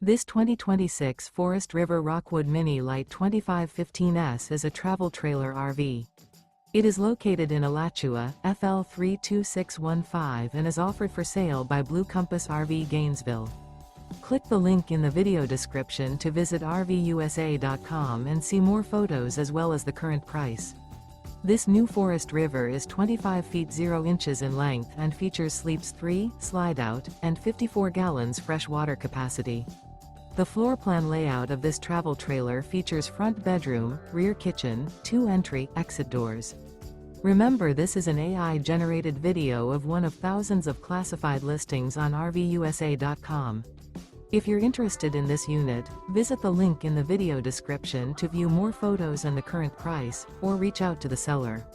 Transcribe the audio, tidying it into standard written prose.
This 2026 Forest River Rockwood Mini Lite 2515S is a travel trailer RV. It is located in Alachua, FL 32615 and is offered for sale by Blue Compass RV Gainesville. Click the link in the video description to visit RVUSA.com and see more photos as well as the current price. This new Forest River is 25 feet 0 inches in length and features sleeps 3, Slideout, and 54 gallons fresh water capacity. The floor plan layout of this travel trailer features front bedroom, rear kitchen, 2 entry/exit doors. Remember, this is an AI-generated video of one of thousands of classified listings on RVUSA.com. If you're interested in this unit, visit the link in the video description to view more photos and the current price, or reach out to the seller.